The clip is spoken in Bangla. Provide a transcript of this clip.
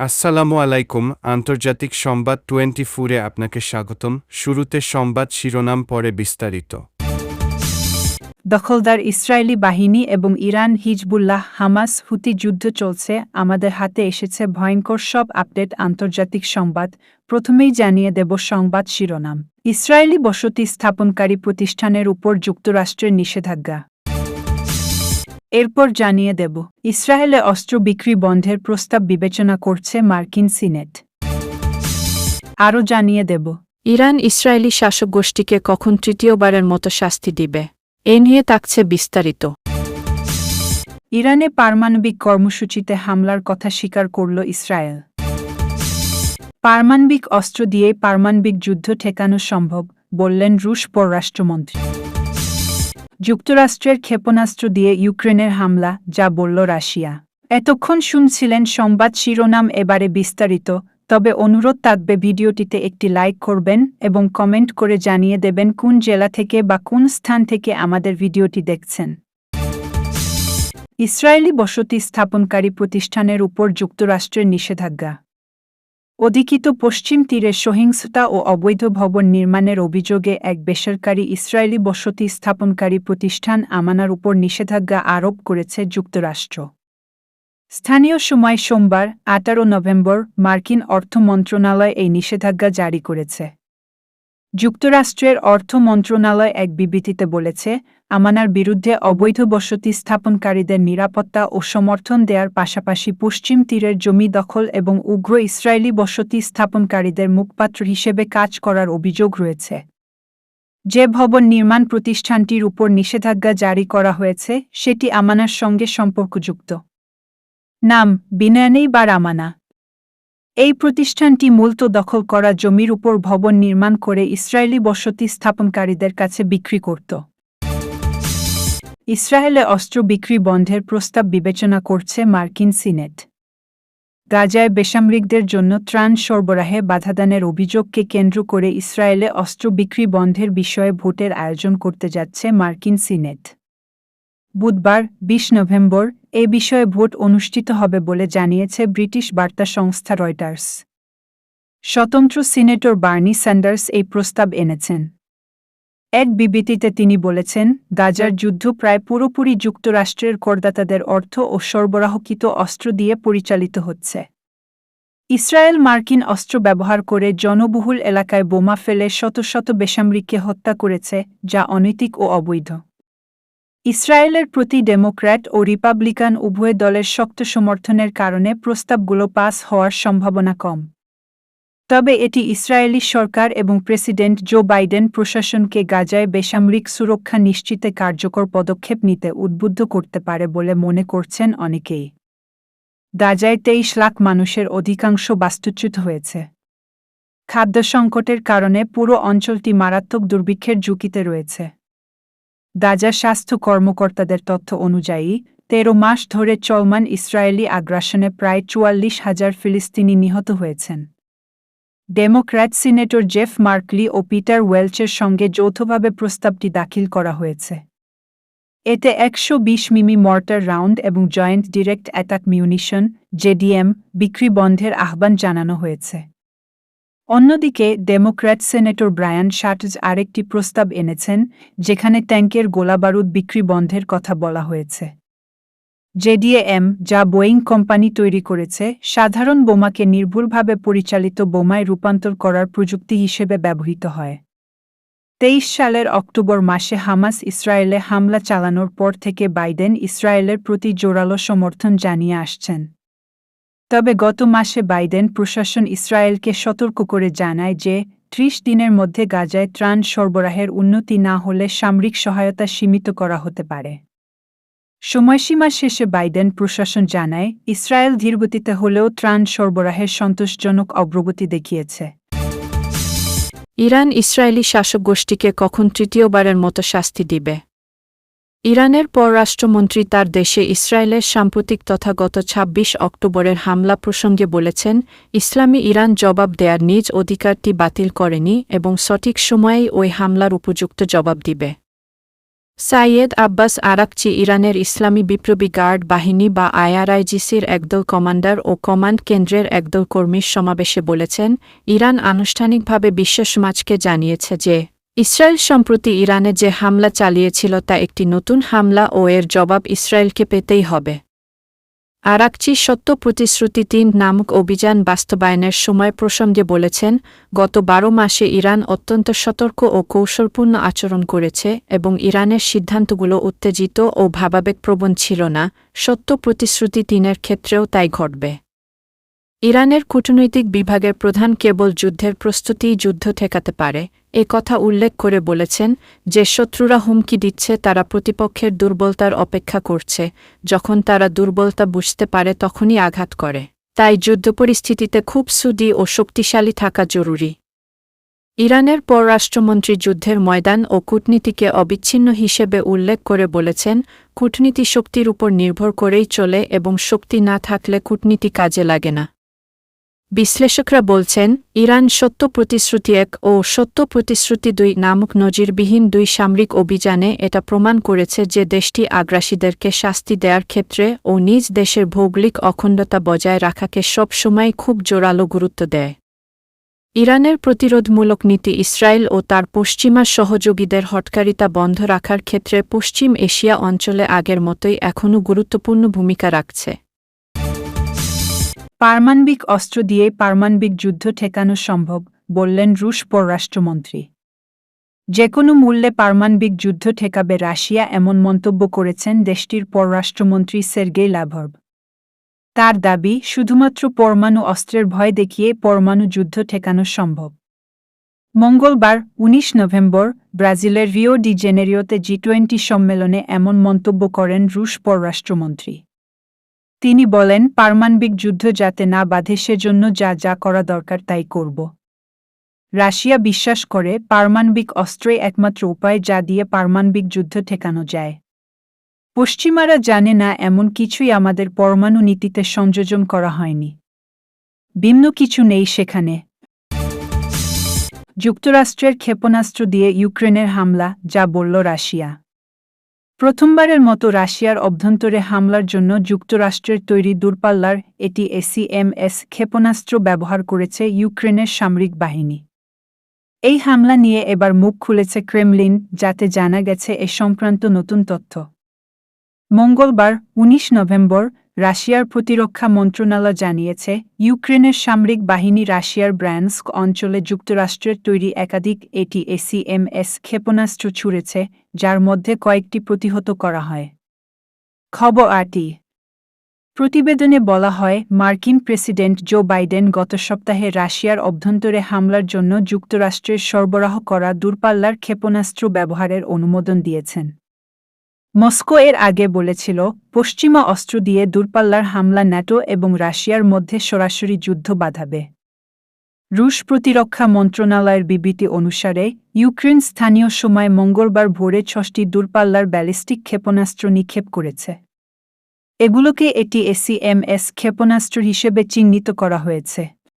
আসসালামু আলাইকুম। আন্তর্জাতিক সংবাদ 24-এ আপনাকে স্বাগতম। শুরুতে সংবাদ শিরোনাম, পরে বিস্তারিত। দখলদার ইসরায়েলি বাহিনী এবং ইরান, হিজবুল্লাহ, হামাস, হুতি যুদ্ধ চলছে। আমাদের হাতে এসেছে ভয়ঙ্কর সব আপডেট। আন্তর্জাতিক সংবাদ প্রথমেই জানিয়ে দেব সংবাদ শিরোনাম। ইসরায়েলি বসতি স্থাপনকারী প্রতিষ্ঠানের উপর যুক্তরাষ্ট্রের নিষেধাজ্ঞা। এরপর জানিয়ে দেব ইসরায়েলে অস্ত্র বিক্রি বন্ধের প্রস্তাব বিবেচনা করছে মার্কিন সিনেট। আরও জানিয়ে দেব ইরান ইসরায়েলি শাসক গোষ্ঠীকে কখন তৃতীয়বারের মতো শাস্তি দিবে, এ নিয়ে থাকছে বিস্তারিত। ইরানে পারমাণবিক কর্মসূচিতে হামলার কথা স্বীকার করল ইসরায়েল। পারমাণবিক অস্ত্র দিয়েই পারমাণবিক যুদ্ধ ঠেকানো সম্ভব, বললেন রুশ পররাষ্ট্রমন্ত্রী। যুক্তরাষ্ট্রের ক্ষেপণাস্ত্র দিয়ে ইউক্রেনের হামলা, যা বলল রাশিয়া। এতক্ষণ শুনছিলেন সংবাদ শিরোনাম, এবারে বিস্তারিত। তবে অনুরোধ থাকবে ভিডিওটিতে একটি লাইক করবেন এবং কমেন্ট করে জানিয়ে দেবেন কোন জেলা থেকে বা কোন স্থান থেকে আমাদের ভিডিওটি দেখছেন। ইসরায়েলি বসতি স্থাপনকারী প্রতিষ্ঠানের উপর যুক্তরাষ্ট্রের নিষেধাজ্ঞা। অধিকৃত পশ্চিম তীরে সহিংসতা ও অবৈধ ভবন নির্মাণের অভিযোগে এক বেসরকারি ইসরায়েলি বসতি স্থাপনকারী প্রতিষ্ঠান আমানার উপর নিষেধাজ্ঞা আরোপ করেছে যুক্তরাষ্ট্র। স্থানীয় সময় সোমবার 18 নভেম্বর মার্কিন অর্থ মন্ত্রণালয় এই নিষেধাজ্ঞা জারি করেছে। যুক্তরাষ্ট্রের অর্থ মন্ত্রণালয় এক বিবৃতিতে বলেছে, আমানার বিরুদ্ধে অবৈধ বসতি স্থাপনকারীদের নিরাপত্তা ও সমর্থন দেওয়ার পাশাপাশি পশ্চিম তীরের জমি দখল এবং উগ্র ইসরায়েলি বসতি স্থাপনকারীদের মুখপাত্র হিসেবে কাজ করার অভিযোগ রয়েছে। যে ভবন নির্মাণ প্রতিষ্ঠানটির উপর নিষেধাজ্ঞা জারি করা হয়েছে সেটি আমানার সঙ্গে সম্পর্কযুক্ত। নাম বিনয়ানেই বা রামানা। এই প্রতিষ্ঠানটি মূলত দখল করা জমির উপর ভবন নির্মাণ করে ইসরায়েলি বসতি স্থাপনকারীদের কাছে বিক্রি করত। ইসরায়েলে অস্ত্র বিক্রি বন্ধের প্রস্তাব বিবেচনা করছে মার্কিন সিনেট। গাজায় বেসামরিকদের জন্য ত্রাণ সরবরাহে বাধাদানের অভিযোগকে কেন্দ্র করে ইসরায়েলে অস্ত্র বিক্রি বন্ধের বিষয়ে ভোটের আয়োজন করতে যাচ্ছে মার্কিন সিনেট। বুধবার 20 নভেম্বর এ বিষয়ে ভোট অনুষ্ঠিত হবে বলে জানিয়েছে ব্রিটিশ বার্তা সংস্থা রয়টার্স। স্বতন্ত্র সিনেটর বার্নি স্যান্ডার্স এই প্রস্তাব এনেছেন। এক বিবৃতিতে তিনি বলেছেন, গাজার যুদ্ধ প্রায় পুরোপুরি যুক্তরাষ্ট্রের করদাতাদের অর্থ ও সরবরাহকৃত অস্ত্র দিয়ে পরিচালিত হচ্ছে। ইসরায়েল মার্কিন অস্ত্র ব্যবহার করে জনবহুল এলাকায় বোমা ফেলে শত শত বেসামরিককে হত্যা করেছে, যা অনৈতিক ও অবৈধ। ইসরায়েলের প্রতি ডেমোক্র্যাট ও রিপাবলিকান উভয় দলের শক্ত সমর্থনের কারণে প্রস্তাবগুলো পাস হওয়ার সম্ভাবনা কম। তবে এটি ইসরায়েলি সরকার এবং প্রেসিডেন্ট জো বাইডেন প্রশাসনকে গাজায় বেসামরিক সুরক্ষা নিশ্চিতে কার্যকর পদক্ষেপ নিতে উদ্বুদ্ধ করতে পারে বলে মনে করছেন অনেকেই। গাজায় 23 লাখ মানুষের অধিকাংশ বাস্তুচ্যুত হয়েছে। খাদ্য সংকটের কারণে পুরো অঞ্চলটি মারাত্মক দুর্ভিক্ষের ঝুঁকিতে রয়েছে। গাজা স্বাস্থ্য কর্মকর্তাদের তথ্য অনুযায়ী 13 মাস ধরে চলমান ইসরায়েলি আগ্রাসনে প্রায় 44,000 ফিলিস্তিনি নিহত হয়েছেন। ডেমোক্র্যাট সিনেটর জেফ মার্কলি ও পিটার ওয়েলচের সঙ্গে যৌথভাবে প্রস্তাবটি দাখিল করা হয়েছে। এতে 120 মিমি মর্টার রাউন্ড এবং joint direct attack munition (JDM) বিক্রি বন্ধের আহ্বান জানানো হয়েছে। অন্যদিকে ডেমোক্র্যাট সেনেটর ব্রায়ান শার্টজ আরেকটি প্রস্তাব এনেছেন, যেখানে ট্যাঙ্কের গোলাবারুদ বিক্রি বন্ধের কথা বলা হয়েছে। জেডিএম, যা বোয়িং কোম্পানি তৈরি করেছে, সাধারণ বোমাকে নির্ভুলভাবে পরিচালিত বোমায় রূপান্তর করার প্রযুক্তি হিসেবে ব্যবহৃত হয়। 23 সালের অক্টোবর মাসে হামাস ইসরায়েলে হামলা চালানোর পর থেকে বাইডেন ইসরায়েলের প্রতি জোরালো সমর্থন জানিয়ে আসছেন। তবে গত মাসে বাইডেন প্রশাসন ইসরায়েলকে সতর্ক করে জানায় যে 30 দিনের মধ্যে গাজায় ত্রাণ সরবরাহের উন্নতি না হলে সামরিক সহায়তা সীমিত করা হতে পারে। সময়সীমা শেষে বাইডেন প্রশাসন জানায়, ইসরায়েল ধীরগতিতে হলেও ত্রাণ সরবরাহের সন্তোষজনক অগ্রগতি দেখিয়েছে। ইরান ইসরায়েলি শাসক গোষ্ঠীকে কখন তৃতীয়বারের মতো শাস্তি দিবে? ইরানের পররাষ্ট্রমন্ত্রী তার দেশে ইসরায়েলের সাম্প্রতিক তথা গত 26 অক্টোবরের হামলা প্রসঙ্গে বলেছেন, ইসলামী ইরান জবাব দেয়ার নিজ অধিকারটি বাতিল করেনি এবং সঠিক সময়েই ওই হামলার উপযুক্ত জবাব দিবে। সাইয়েদ আব্বাস আরাকচি ইরানের ইসলামী বিপ্লবী গার্ড বাহিনী বা আইআরআইজিসির একদল কমান্ডার ও কমান্ড কেন্দ্রের একদল কর্মীর সমাবেশে বলেছেন, ইরান আনুষ্ঠানিকভাবে বিশ্ব সমাজকে জানিয়েছে যে ইসরায়েল সম্প্রতি ইরানে যে হামলা চালিয়েছিল তা একটি নতুন হামলা ও এর জবাব ইসরায়েলকে পেতেই হবে। আরাকচি সত্য প্রতিশ্রুতি ৩ নামক অভিযান বাস্তবায়নের সময় প্রসঙ্গে বলেছেন, গত ১২ মাসে ইরান অত্যন্ত সতর্ক ও কৌশলপূর্ণ আচরণ করেছে এবং ইরানের সিদ্ধান্তগুলো উত্তেজিত ও ভাবাবেগপ্রবণ ছিল না। সত্য প্রতিশ্রুতি ৩-এর ক্ষেত্রেও তাই ঘটবে। ইরানের কূটনৈতিক বিভাগের প্রধান কেবল যুদ্ধের প্রস্তুতিই যুদ্ধ ঠেকাতে পারে এ কথা উল্লেখ করে বলেছেন যে শত্রুরা হুমকি দিচ্ছে তারা প্রতিপক্ষের দুর্বলতার অপেক্ষা করছে, যখন তারা দুর্বলতা বুঝতে পারে তখনই আঘাত করে। তাই যুদ্ধপরিস্থিতিতে খুব সুদৃঢ় ও শক্তিশালী থাকা জরুরি। ইরানের পররাষ্ট্রমন্ত্রী যুদ্ধের ময়দান ও কূটনীতিকে অবিচ্ছিন্ন হিসেবে উল্লেখ করে বলেছেন, কূটনীতি শক্তির উপর নির্ভর করেই চলে এবং শক্তি না থাকলে কূটনীতি কাজে লাগে না। বিশ্লেষকরা বলছেন, ইরান সত্য প্রতিশ্রুতি ১ ও সত্য প্রতিশ্রুতি ২ নামক নজিরবিহীন ২ সামরিক অভিযানে এটা প্রমাণ করেছে যে দেশটি আগ্রাসীদেরকে শাস্তি দেওয়ার ক্ষেত্রে ও নিজ দেশের ভৌগোলিক অখণ্ডতা বজায় রাখাকে সব সময় খুব জোরালো গুরুত্ব দেয়। ইরানের প্রতিরোধমূলক নীতি ইসরায়েল ও তার পশ্চিমা সহযোগীদের হটকারিতা বন্ধ রাখার ক্ষেত্রে পশ্চিম এশিয়া অঞ্চলে আগের মতোই এখনও গুরুত্বপূর্ণ ভূমিকা রাখছে। পারমাণবিক অস্ত্র দিয়ে পারমাণবিক যুদ্ধ ঠেকানো সম্ভব, বললেন রুশ পররাষ্ট্রমন্ত্রী। যে কোনো মূল্যে পারমাণবিক যুদ্ধ ঠেকাবে রাশিয়া, এমন মন্তব্য করেছেন দেশটির পররাষ্ট্রমন্ত্রী সের্গেই লাভরভ। তার দাবি, শুধুমাত্র পরমাণু অস্ত্রের ভয় দেখিয়ে পরমাণু যুদ্ধ ঠেকানো সম্ভব। মঙ্গলবার ১৯ নভেম্বর ব্রাজিলের রিও ডি জেনেরিওতে জি-20 সম্মেলনে এমন মন্তব্য করেন রুশ পররাষ্ট্রমন্ত্রী। তিনি বলেন, পারমাণবিক যুদ্ধ যাতে না বাধে সেজন্য যা যা করা দরকার তাই করব। রাশিয়া বিশ্বাস করে পারমাণবিক অস্ত্রই একমাত্র উপায় যা দিয়ে পারমাণবিক যুদ্ধ ঠেকানো যায়। পশ্চিমারা জানে না এমন কিছুই আমাদের পরমাণু নীতিতে সংযোজন করা হয়নি। ভিন্ন কিছু নেই সেখানে। যুক্তরাষ্ট্রের ক্ষেপণাস্ত্র দিয়ে ইউক্রেনের হামলা, যা বলল রাশিয়া। প্রথমবারের মতো রাশিয়ার অভ্যন্তরে হামলার জন্য যুক্তরাষ্ট্রের তৈরি দূরপাল্লার ATACMS ক্ষেপণাস্ত্র ব্যবহার করেছে ইউক্রেনের সামরিক বাহিনী। এই হামলা নিয়ে এবার মুখ খুলেছে ক্রেমলিন, যাতে জানা গেছে এ সংক্রান্ত নতুন তথ্য। মঙ্গলবার ১৯ নভেম্বর রাশিয়ার প্রতিরক্ষা মন্ত্রণালয় জানিয়েছে, ইউক্রেনের সামরিক বাহিনী রাশিয়ার ব্র্যানস্ক অঞ্চলে যুক্তরাষ্ট্রের তৈরি একাধিক ATACMS ক্ষেপণাস্ত্র ছুড়েছে, যার মধ্যে কয়েকটি প্রতিহত করা হয়। খবর আটি। প্রতিবেদনে বলা হয়, মার্কিন প্রেসিডেন্ট জো বাইডেন গত সপ্তাহে রাশিয়ার অভ্যন্তরে হামলার জন্য যুক্তরাষ্ট্রের সরবরাহ করা দূরপাল্লার ক্ষেপণাস্ত্র ব্যবহারের অনুমোদন দিয়েছেন। মস্কো এর আগে বলেছিল, পশ্চিমা অস্ত্র দিয়ে দূরপাল্লার হামলা ন্যাটো এবং রাশিয়ার মধ্যে সরাসরি যুদ্ধ বাধাবে। রুশ প্রতিরক্ষা মন্ত্রণালয়ের বিবৃতি অনুসারে, ইউক্রেন স্থানীয় সময় মঙ্গলবার ভোরে ৬টি দূরপাল্লার ব্যালিস্টিক ক্ষেপণাস্ত্র নিক্ষেপ করেছে। এগুলোকে ATACMS ক্ষেপণাস্ত্র হিসেবে চিহ্নিত করা হয়েছে।